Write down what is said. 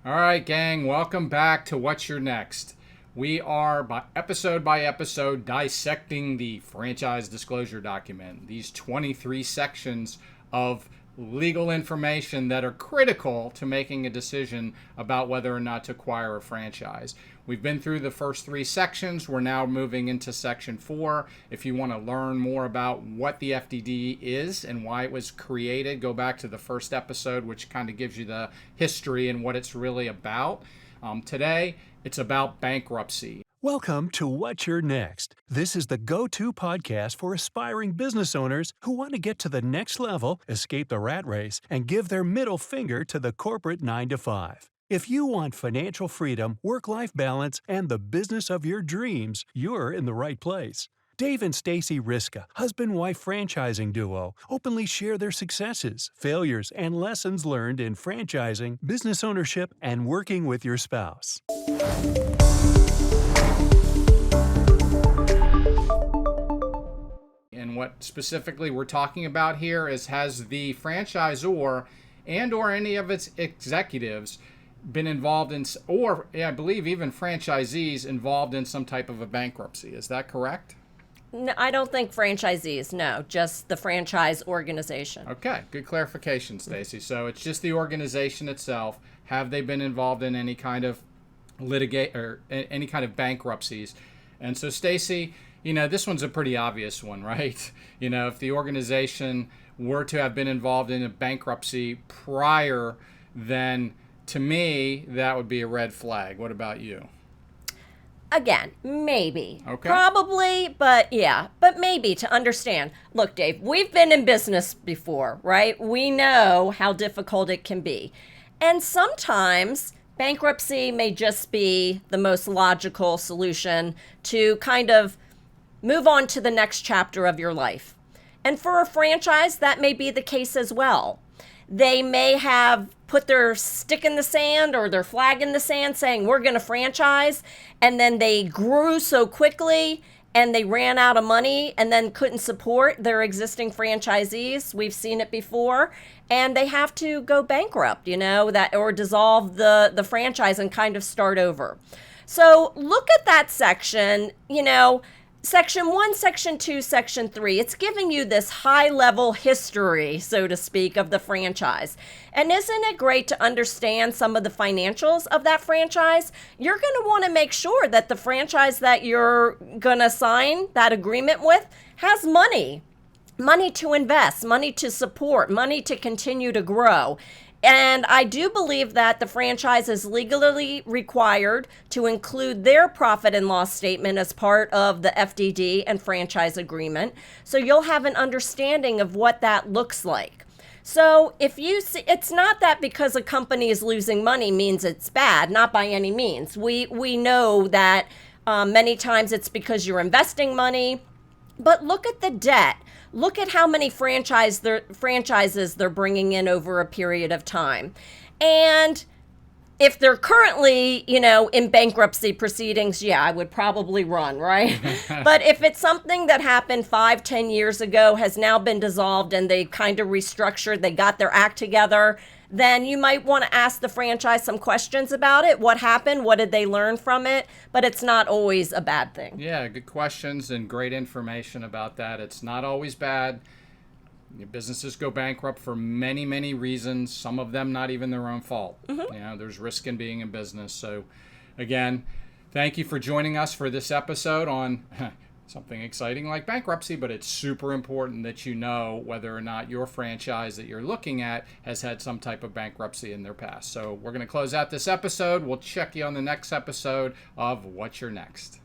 All right, gang, welcome back to What's Your Next. We are by episode dissecting the franchise disclosure document. These 23 sections of legal information that are critical to making a decision about whether or not to acquire a franchise. We've been through the first three sections. We're now moving into section 4. If you want to learn more about what the FDD is and why it was created, go back to the first episode, which kind of gives you the history and what it's really about. Today, it's about bankruptcy. Welcome to What's Your Next. This is the go-to podcast for aspiring business owners who want to get to the next level, escape the rat race, and give their middle finger to the corporate 9-to-5. If you want financial freedom, work-life balance, and the business of your dreams, you're in the right place. Dave and Stacy Riska, husband-wife franchising duo, openly share their successes, failures, and lessons learned in franchising, business ownership, and working with your spouse. And what specifically we're talking about here is, has the franchisor and or any of its executives been involved in, or I believe even franchisees involved in some type of a bankruptcy. Is that correct? No, I don't think franchisees, no, just the franchise organization. Okay, good clarification, Stacy. So it's just the organization itself. Have they been involved in any kind of litigate or any kind of bankruptcies? And so, Stacy, this one's a pretty obvious one, right? If the organization were to have been involved in a bankruptcy prior, then to me, that would be a red flag. What about you? Again, maybe. Okay. Probably, but maybe to understand. Look, Dave, we've been in business before, right? We know how difficult it can be. And sometimes bankruptcy may just be the most logical solution to kind of move on to the next chapter of your life. And for a franchise, that may be the case as well. They may have put their stick in the sand or their flag in the sand saying, we're going to franchise. And then they grew so quickly and they ran out of money and then couldn't support their existing franchisees. We've seen it before. And they have to go bankrupt, or dissolve the franchise and kind of start over. So look at that section, Section 1, Section 2, Section 3, it's giving you this high-level history, so to speak, of the franchise. And isn't it great to understand some of the financials of that franchise? You're going to want to make sure that the franchise that you're going to sign that agreement with has money to invest, money to support, money to continue to grow. And I do believe that the franchise is legally required to include their profit and loss statement as part of the FDD and franchise agreement. So you'll have an understanding of what that looks like. So if you see, it's not that because a company is losing money means it's bad, not by any means. We know that many times it's because you're investing money, but look at the debt. Look at how many franchises they're bringing in over a period of time. And if they're currently, in bankruptcy proceedings, I would probably run, right? But if it's something that happened 5-10 years ago, has now been dissolved and they kind of restructured, they got their act together, then you might want to ask the franchise some questions about it. What happened? What did they learn from it? But it's not always a bad thing. Yeah, good questions and great information about that. It's not always bad. Businesses go bankrupt for many, many reasons, some of them not even their own fault. Mm-hmm. There's risk in being in business. So, again, thank you for joining us for this episode on something exciting like bankruptcy, but it's super important that you know whether or not your franchise that you're looking at has had some type of bankruptcy in their past. So we're going to close out this episode. We'll check you on the next episode of What's Your Next.